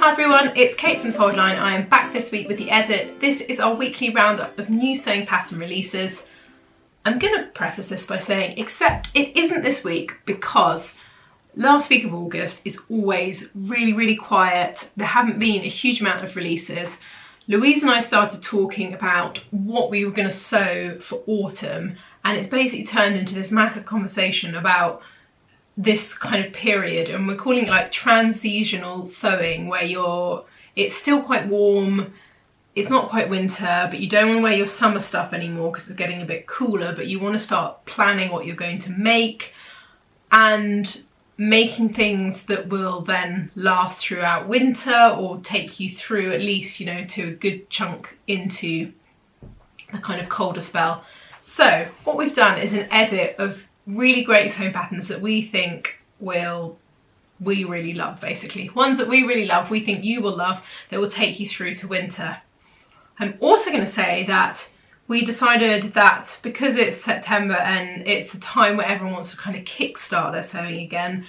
Hi everyone, it's Kate from Fold Line. I am back this week with the edit. This is our weekly roundup of new sewing pattern releases. I'm going to preface this by saying, except it isn't this week because last week of August is always really quiet. There haven't been a huge amount of releases. Louise and I started talking about what we were going to sew for autumn, and it's basically turned into this massive conversation about this kind of period, and we're calling it like transitional sewing, where it's still quite warm, it's not quite winter, but you don't want to wear your summer stuff anymore because it's getting a bit cooler, but you want to start planning what you're going to make and making things that will then last throughout winter or take you through at least, you know, to a good chunk into the kind of colder spell. So what we've done is an edit of really great sewing patterns that we think we really love, basically. Ones that we really love, we think you will love, that will take you through to winter. I'm also going to say that we decided that because it's September and it's a time where everyone wants to kind of kickstart their sewing again,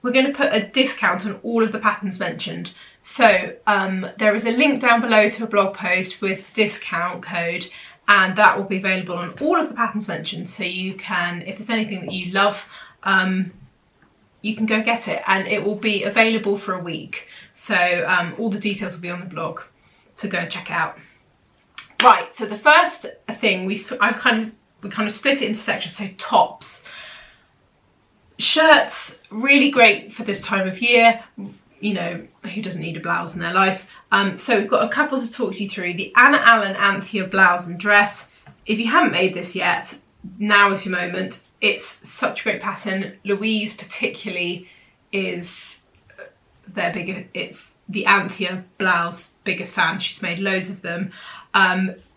we're going to put a discount on all of the patterns mentioned. So there is a link down below to a blog post with discount code, and that will be available on all of the patterns mentioned. So you can, if there's anything that you love, you can go get it, and it will be available for a week. So all the details will be on the blog, so go and check it out. Right, so the first thing, we kind of split it into sections. So tops. Shirts, really great for this time of year. You know, who doesn't need a blouse in their life? So we've got a couple to talk you through. The Anna Allen Anthea Blouse and Dress. If you haven't made this yet, now is your moment. It's such a great pattern. Louise particularly is it's the Anthea Blouse biggest fan. She's made loads of them.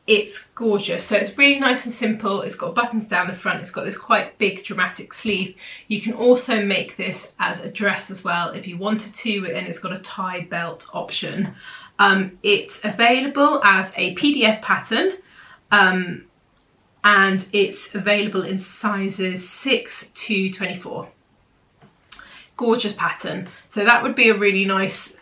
It's gorgeous. So it's really nice and simple. It's got buttons down the front. It's got this quite big dramatic sleeve. You can also make this as a dress as well if you wanted to, and it's got a tie belt option. It's available as a PDF pattern, and it's available in sizes 6 to 24. Gorgeous pattern. So that would be a really nice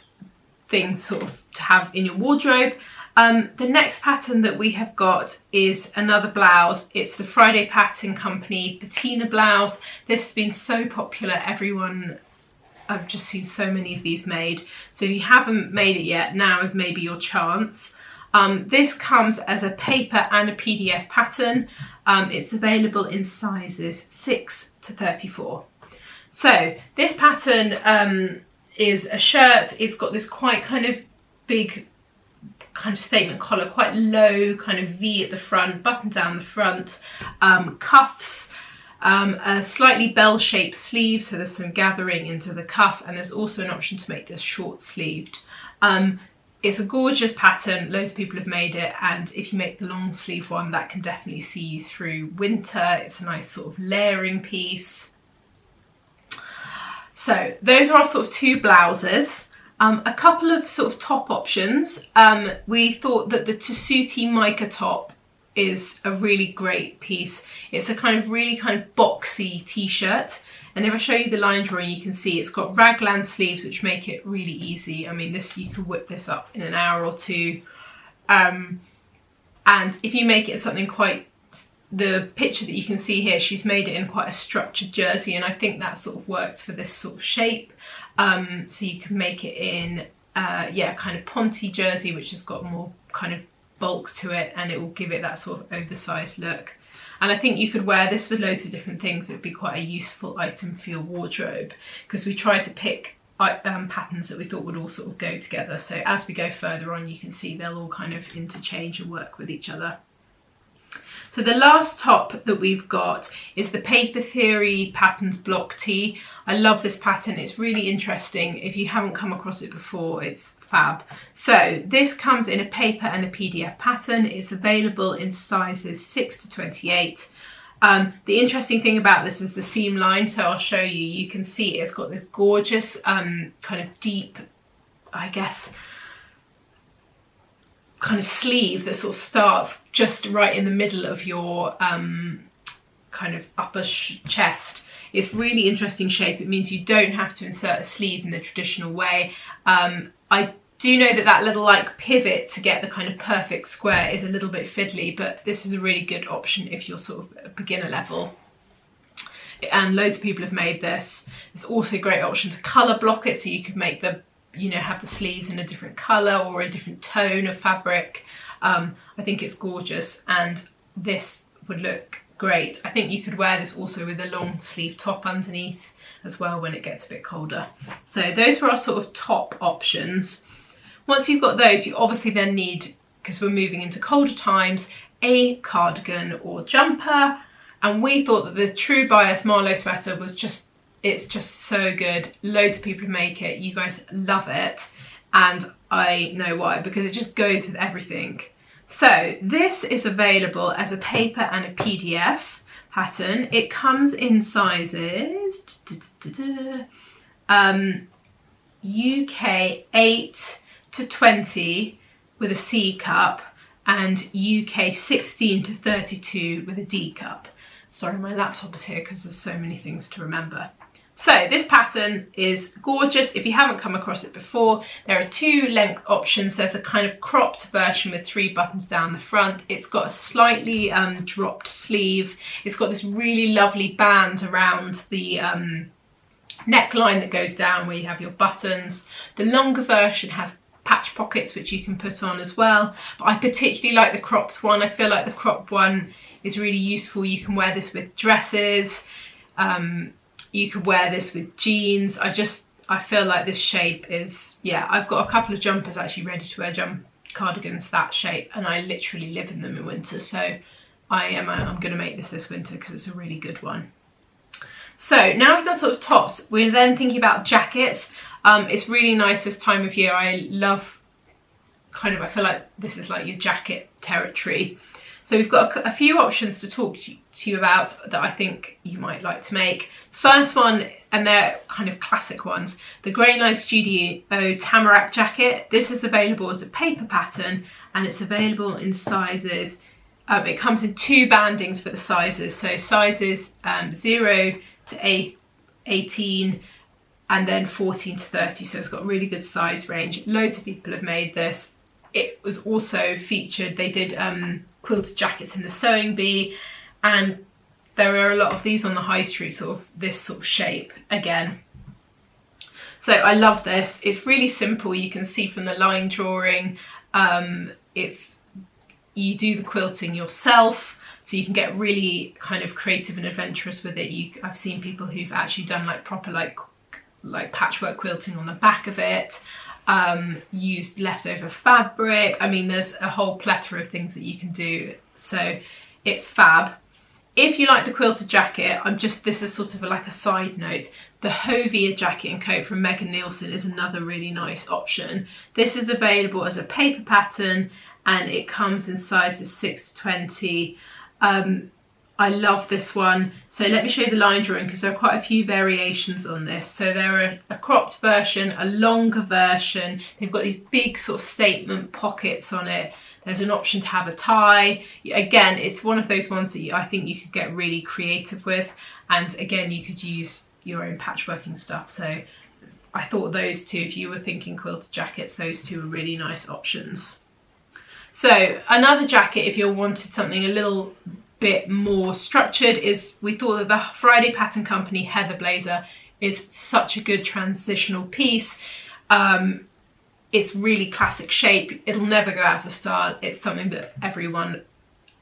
thing sort of to have in your wardrobe. The next pattern that we have got is another blouse. It's the Friday Pattern Company Patina Blouse. This has been so popular, I've just seen so many of these made. So if you haven't made it yet, now is maybe your chance. This comes as a paper and a PDF pattern. It's available in sizes 6 to 34. So this pattern is a shirt. It's got this quite kind of big kind of statement collar, quite low kind of V at the front, button down the front, cuffs, a slightly bell-shaped sleeve, so there's some gathering into the cuff, and there's also an option to make this short-sleeved. It's a gorgeous pattern, loads of people have made it, and if you make the long sleeve one, that can definitely see you through winter. It's a nice sort of layering piece. So those are our sort of two blouses. A couple of sort of top options. We thought that the Tosca Mica top is a really great piece. It's a kind of really kind of boxy t-shirt, and if I show you the line drawing, you can see it's got raglan sleeves which make it really easy. I mean, you can whip this up in an hour or two, and if you make it something quite, the picture that you can see here, she's made it in quite a structured jersey, and I think that sort of works for this sort of shape. So you can make it in kind of ponty jersey, which has got more kind of bulk to it, and it will give it that sort of oversized look. And I think you could wear this with loads of different things. It would be quite a useful item for your wardrobe, because we tried to pick patterns that we thought would all sort of go together. So as we go further on, you can see they'll all kind of interchange and work with each other. So the last top that we've got is the Paper Theory Patterns Block Tee. I love this pattern, it's really interesting. If you haven't come across it before, it's fab. So this comes in a paper and a PDF pattern. It's available in sizes 6 to 28. The interesting thing about this is the seam line, so I'll show you. You can see it's got this gorgeous kind of deep, I guess, kind of sleeve that sort of starts just right in the middle of your kind of upper chest. It's really interesting shape. It means you don't have to insert a sleeve in the traditional way, I do know that that little like pivot to get the kind of perfect square is a little bit fiddly, but this is a really good option if you're sort of a beginner level. And loads of people have made this. It's also a great option to colour block it, so you could make the, you know, have the sleeves in a different colour or a different tone of fabric. I think it's gorgeous, and this would look great. I think you could wear this also with a long sleeve top underneath as well when it gets a bit colder. So those were our sort of top options. Once you've got those, you obviously then need, because we're moving into colder times, a cardigan or jumper. And we thought that the True Bias Marlow sweater was just, it's just so good. Loads of people make it. You guys love it. And I know why, because it just goes with everything. So this is available as a paper and a PDF pattern. It comes in sizes UK 8 to 20 with a C cup, and UK 16 to 32 with a D cup. Sorry, my laptop is here because there's so many things to remember. So this pattern is gorgeous. If you haven't come across it before, there are two length options. There's a kind of cropped version with 3 buttons down the front. It's got a slightly dropped sleeve. It's got this really lovely band around the neckline that goes down where you have your buttons. The longer version has patch pockets which you can put on as well. But I particularly like the cropped one. I feel like the cropped one is really useful. You can wear this with dresses. You could wear this with jeans. I feel like this shape is, yeah, I've got a couple of jumpers actually ready to wear, cardigans that shape, and I literally live in them in winter. So I'm going to make this winter because it's a really good one. So now we've done sort of tops, we're then thinking about jackets. It's really nice this time of year. I love I feel like this is like your jacket territory. So we've got a few options to talk to you about that I think you might like to make. First one, and they're kind of classic ones, the Grey Line Studio Tamarack jacket. This is available as a paper pattern, and it's available in sizes. It comes in 2 bandings for the sizes, so sizes 0 to 18 and then 14 to 30, so it's got a really good size range. Loads of people have made this. It was also featured, they did quilted jackets in the Sewing Bee, and there are a lot of these on the high street, sort of this sort of shape again. So I love this. It's really simple. You can see from the line drawing, you do the quilting yourself, so you can get really kind of creative and adventurous with it. I've seen people who've actually done like proper like patchwork quilting on the back of it. Used leftover fabric. I mean, there's a whole plethora of things that you can do, so it's fab. If you like the quilted jacket, this is sort of like a side note, the Hovia jacket and coat from Nielsen is another really nice option. This is available as a paper pattern, and it comes in sizes 6 to 20. I love this one. So let me show you the line drawing, because there are quite a few variations on this. So there are a cropped version, a longer version. They've got these big sort of statement pockets on it. There's an option to have a tie. Again, it's one of those ones that I think you could get really creative with. And again, you could use your own patchworking stuff. So I thought those two, if you were thinking quilted jackets, those two are really nice options. So another jacket, if you wanted something a little bit more structured, is we thought that the Friday Pattern Company Heather Blazer is such a good transitional piece. It's really classic shape. It'll never go out of style. It's something that everyone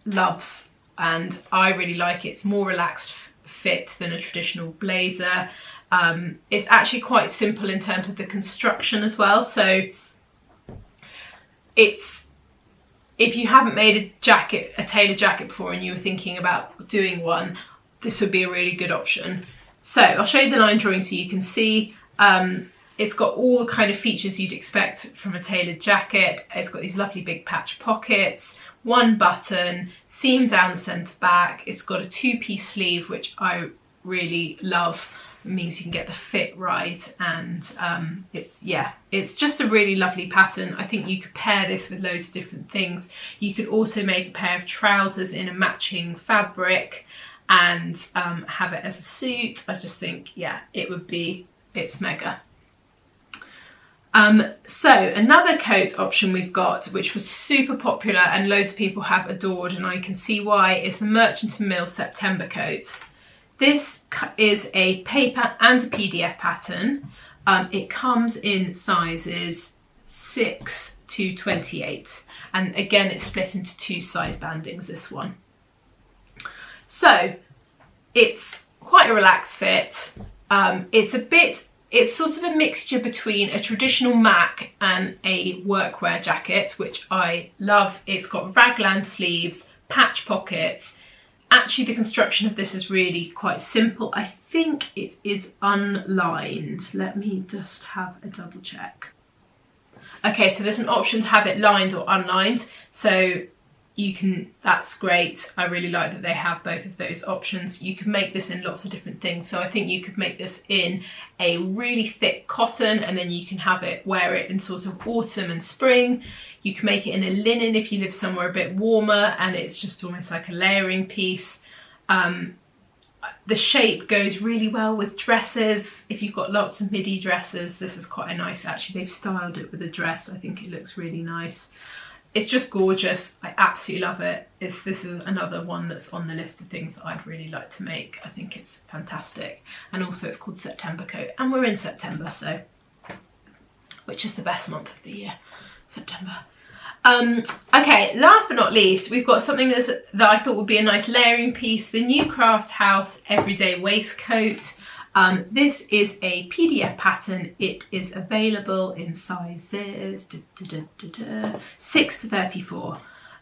loves, and I really like it. It's more relaxed fit than a traditional blazer. It's actually quite simple in terms of the construction as well. So if you haven't made a tailored jacket before and you were thinking about doing one, this would be a really good option. So I'll show you the line drawing so you can see. It's got all the kind of features you'd expect from a tailored jacket. It's got these lovely big patch pockets, 1 button, seam down the centre back. It's got a 2-piece sleeve, which I really love. It means you can get the fit right, and it's just a really lovely pattern. I think you could pair this with loads of different things. You could also make a pair of trousers in a matching fabric and have it as a suit. I just think, yeah, it's mega. So another coat option we've got, which was super popular and loads of people have adored, and I can see why, is the Merchant & Mills September coat. This is a paper and a PDF pattern. It comes in sizes 6 to 28, and again it's split into 2 size bandings, this one. So it's quite a relaxed fit. It's sort of a mixture between a traditional Mac and a workwear jacket, which I love. It's got raglan sleeves, patch pockets. Actually, the construction of this is really quite simple. I think it is unlined. Let me just have a double check. Okay, so there's an option to have it lined or unlined. So you can, that's great. I really like that they have both of those options. You can make this in lots of different things. So I think you could make this in a really thick cotton, and then you can have it, wear it in sort of autumn and spring. You can make it in a linen if you live somewhere a bit warmer, and it's just almost like a layering piece. The shape goes really well with dresses. If you've got lots of midi dresses, this is quite a nice, actually they've styled it with a dress. I think it looks really nice. It's just gorgeous. I absolutely love it. This is another one that's on the list of things that I'd really like to make. I think it's fantastic. And also it's called September coat, and we're in September, so, which is the best month of the year, September. Okay, last but not least, we've got something that I thought would be a nice layering piece, the new Craft House Everyday Waistcoat. This is a PDF pattern. It is available in sizes 6 to 34.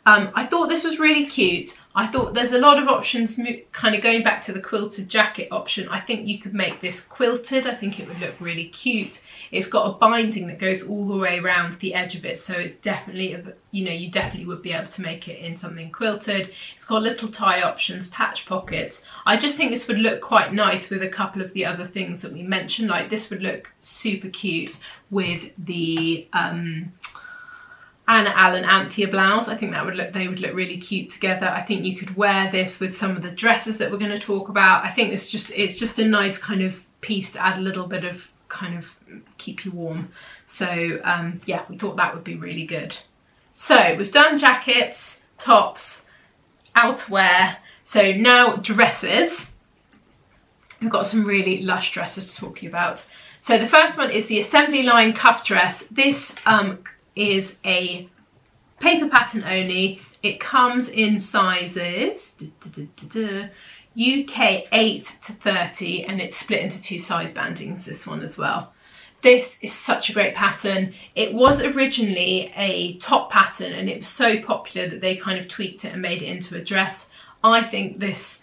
I thought this was really cute. I thought there's a lot of options, kind of going back to the quilted jacket option. I think you could make this quilted. I think it would look really cute. It's got a binding that goes all the way around the edge of it, so it's definitely, you know, you definitely would be able to make it in something quilted. It's got little tie options, patch pockets. I just think this would look quite nice with a couple of the other things that we mentioned. Like this would look super cute with the Anna Allen Anthea blouse. I think that would look, they would look really cute together. I think you could wear this with some of the dresses that we're going to talk about. I think it's just a nice kind of piece to add a little bit of kind of keep you warm. So yeah, we thought that would be really good. So we've done jackets, tops, outerwear. So now dresses. We've got some really lush dresses to talk to you about. So the first one is the assembly line cuff dress. This is a paper pattern only. It comes in sizes UK 8 to 30, and it's split into 2 size bandings, this one as well. This is such a great pattern. It was originally a top pattern, and it was so popular that they kind of tweaked it and made it into a dress. I think this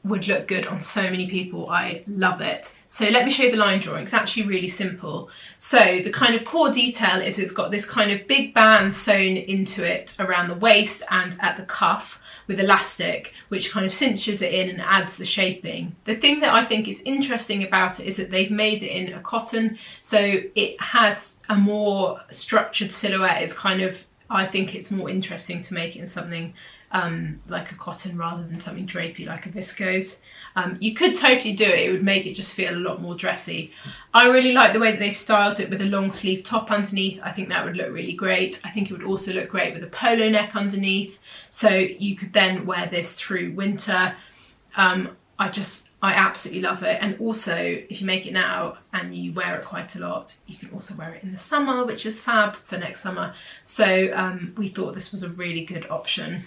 would look good on so many people. I love it. So let me show you the line drawing. It's actually really simple. So the kind of core detail is it's got this kind of big band sewn into it around the waist and at the cuff with elastic, which kind of cinches it in and adds the shaping. The thing that I think is interesting about it is that they've made it in a cotton, so it has a more structured silhouette. It's kind of, I think it's more interesting to make it in something like a cotton rather than something drapey like a viscose. You could totally do it. It would make it just feel a lot more dressy. I really like the way that they've styled it with a long sleeve top underneath. I think that would look really great. I think it would also look great with a polo neck underneath. So you could then wear this through winter. I absolutely love it. And also, if you make it now and you wear it quite a lot, you can also wear it in the summer, which is fab for next summer. So we thought this was a really good option.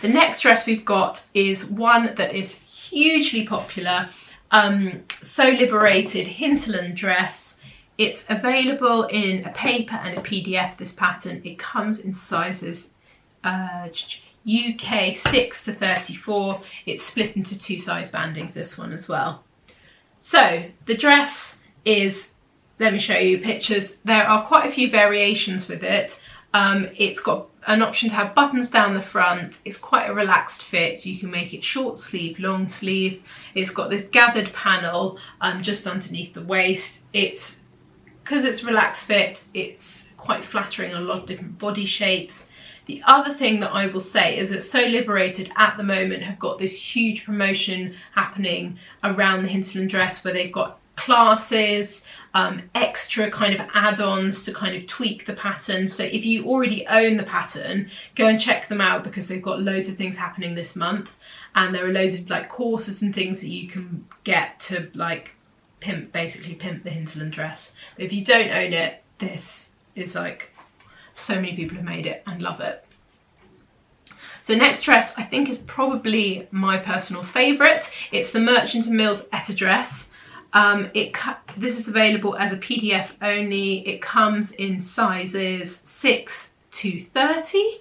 The next dress we've got is one that is hugely popular, So Liberated Hinton Dress. It's available in a paper and a PDF, this pattern. It comes in sizes UK 6 to 34. It's split into 2 size bandings, this one as well. So the dress is, let me show you pictures. There are quite a few variations with it. It's got an option to have buttons down the front. It's quite a relaxed fit. You can make it short sleeve, long sleeve. It's got this gathered panel just underneath the waist. Because it's relaxed fit, it's quite flattering on a lot of different body shapes. The other thing that I will say is that So Liberated at the moment have got this huge promotion happening around the Hinton dress, where they've got classes, extra kind of add-ons to kind of tweak the pattern. So if you already own the pattern, go and check them out because they've got loads of things happening this month, and there are loads of like courses and things that you can get to like basically pimp the Hinton dress. But if you don't own it, this is like, so many people have made it and love it. So next dress I think is probably my personal favourite. It's the Merchant and Mills Etta dress. This is available as a PDF only. It comes in sizes 6 to 30.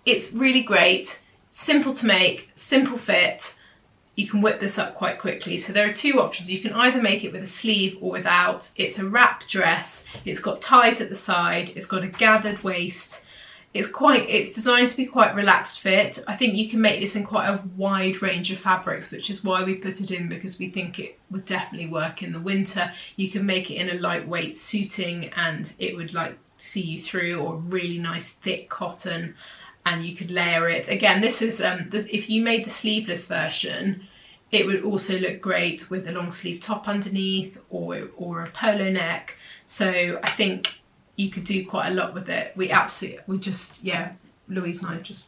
It's really great, simple to make, simple fit. You can whip this up quite quickly. So there are two options. You can either make it with a sleeve or without. It's a wrap dress. It's got ties at the side. It's got a gathered waist. It's designed to be quite relaxed fit. I think you can make this in quite a wide range of fabrics, which is why we put it in, because we think it would definitely work in the winter. You can make it in a lightweight suiting and it would like see you through, or really nice thick cotton, and you could layer it. Again, this is if you made the sleeveless version, it would also look great with a long sleeve top underneath or a polo neck. So I think you could do quite a lot with it. Louise and I just,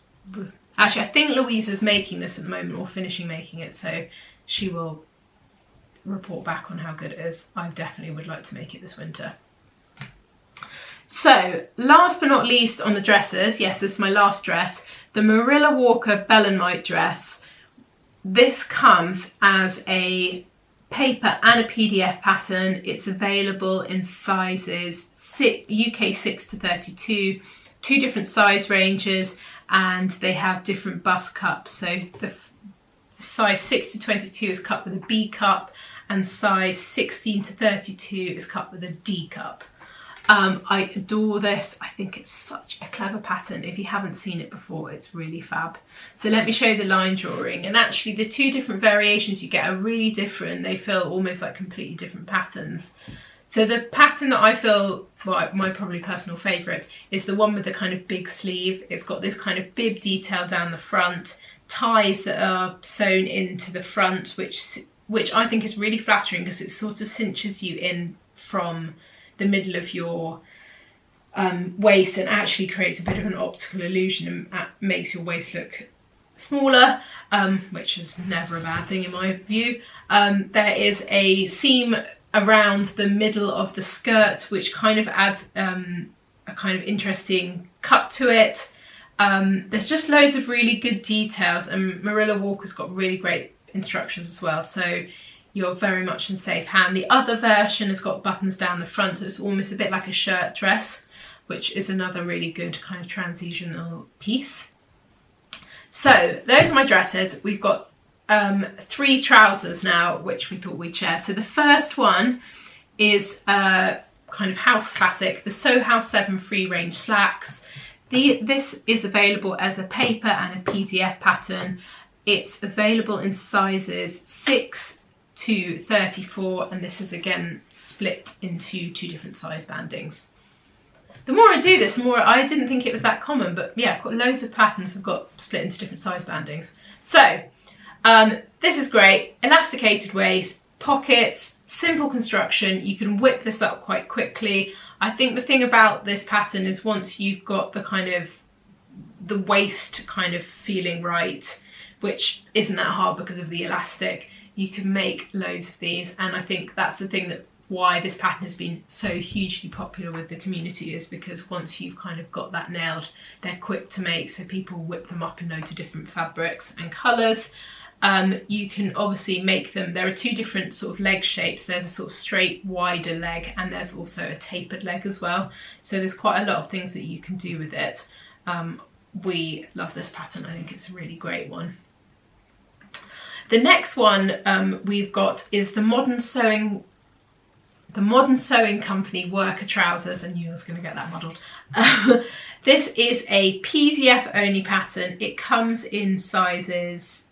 actually I think Louise is making this at the moment, or finishing making it, so she will report back on how good it is. I definitely would like to make it this winter. So last but not least on the dresses, yes, this is my last dress, the Marilla Walker Bellenight dress. This comes as a paper and a PDF pattern. It's available in sizes UK 6 to 32, two different size ranges, and they have different bust cups. So the size 6 to 22 is cut with a B cup, and size 16 to 32 is cut with a D cup. I adore this. I think it's such a clever pattern. If you haven't seen it before, it's really fab. So let me show you the line drawing, and actually the two different variations you get are really different. They feel almost like completely different patterns. So the pattern that I feel, well, my probably personal favourite, is the one with the kind of big sleeve. It's got this kind of bib detail down the front, ties that are sewn into the front, which I think is really flattering because it sort of cinches you in from the middle of your waist and actually creates a bit of an optical illusion and makes your waist look smaller, which is never a bad thing in my view. There is a seam around the middle of the skirt which kind of adds a kind of interesting cut to it. There's just loads of really good details, and Marilla Walker's got really great instructions as well, so you're very much in safe hand. The other version has got buttons down the front, so it's almost a bit like a shirt dress, which is another really good kind of transitional piece. So those are my dresses. We've got 3 trousers now, which we thought we'd share. So the first one is a kind of house classic, the Sew House 7 free range slacks. This is available as a paper and a PDF pattern. It's available in sizes 6 to 34, and this is again split into 2 different size bandings. The more I do this, the more I didn't think it was that common, but yeah, I've got loads of patterns have got split into different size bandings. So this is great. Elasticated waist, pockets, simple construction. You can whip this up quite quickly. I think the thing about this pattern is once you've got the kind of the waist kind of feeling right, which isn't that hard because of the elastic, you can make loads of these. And I think that's the thing that why this pattern has been so hugely popular with the community, is because once you've kind of got that nailed, they're quick to make, so people whip them up in loads of different fabrics and colours. You can obviously make them, there are 2 different sort of leg shapes. There's a sort of straight wider leg, and there's also a tapered leg as well, so there's quite a lot of things that you can do with it. We love this pattern. I think it's a really great one. The next one we've got is the Modern Sewing Company worker trousers. I knew I was going to get that muddled. This is a PDF only pattern. It comes in sizes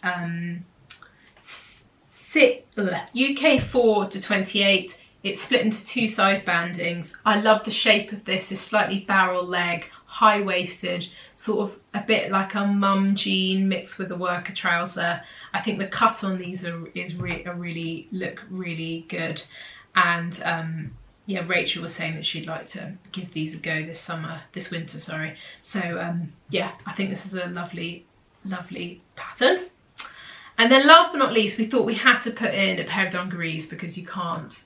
UK 4 to 28. It's split into 2 size bandings. I love the shape of this. It's slightly barrel leg, high waisted, sort of a bit like a mum jean mixed with a worker trouser. I think the cut on these really look really good. And yeah, Rachel was saying that she'd like to give these a go this winter, sorry. So yeah, I think this is a lovely pattern. And then last but not least, we thought we had to put in a pair of dungarees, because you can't,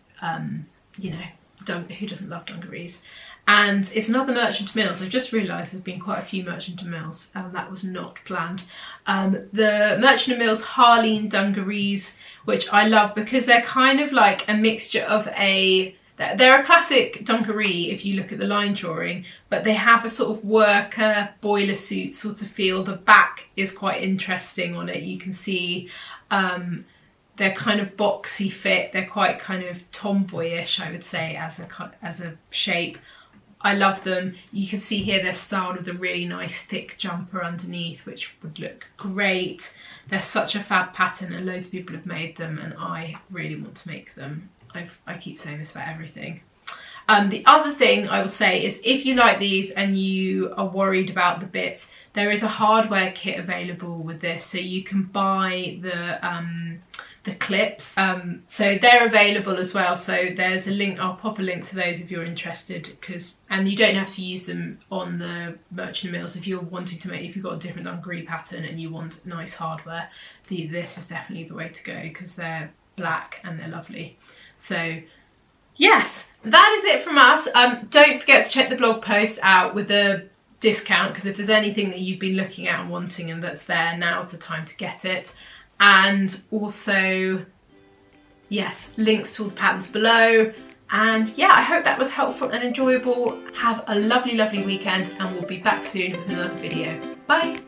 you know, who doesn't love dungarees? And it's another Merchant Mills. I've just realised there's been quite a few Merchant Mills, that was not planned. The Merchant Mills Harley dungarees, which I love because they're kind of like a mixture of they're a classic dungaree if you look at the line drawing, but they have a sort of worker boiler suit sort of feel. The back is quite interesting on it. You can see they're kind of boxy fit. They're quite kind of tomboyish, I would say, as a shape. I love them. You can see here they're styled with a really nice thick jumper underneath, which would look great. They're such a fab pattern and loads of people have made them, and I really want to make them. I keep saying this about everything. The other thing I will say is, if you like these and you are worried about the bits, there is a hardware kit available with this, so you can buy the clips. So they're available as well. So there's a link. I'll pop a link to those if you're interested, and you don't have to use them on the Merchant Mills if you're wanting to make. If you've got a different dungaree pattern and you want nice hardware, this is definitely the way to go, because they're black and they're lovely. So yes, that is it from us. Don't forget to check the blog post out with the discount, because if there's anything that you've been looking at and wanting and that's there, now's the time to get it. And also, yes, links to all the patterns below. And yeah, I hope that was helpful and enjoyable. Have a lovely weekend, and we'll be back soon with another video. Bye.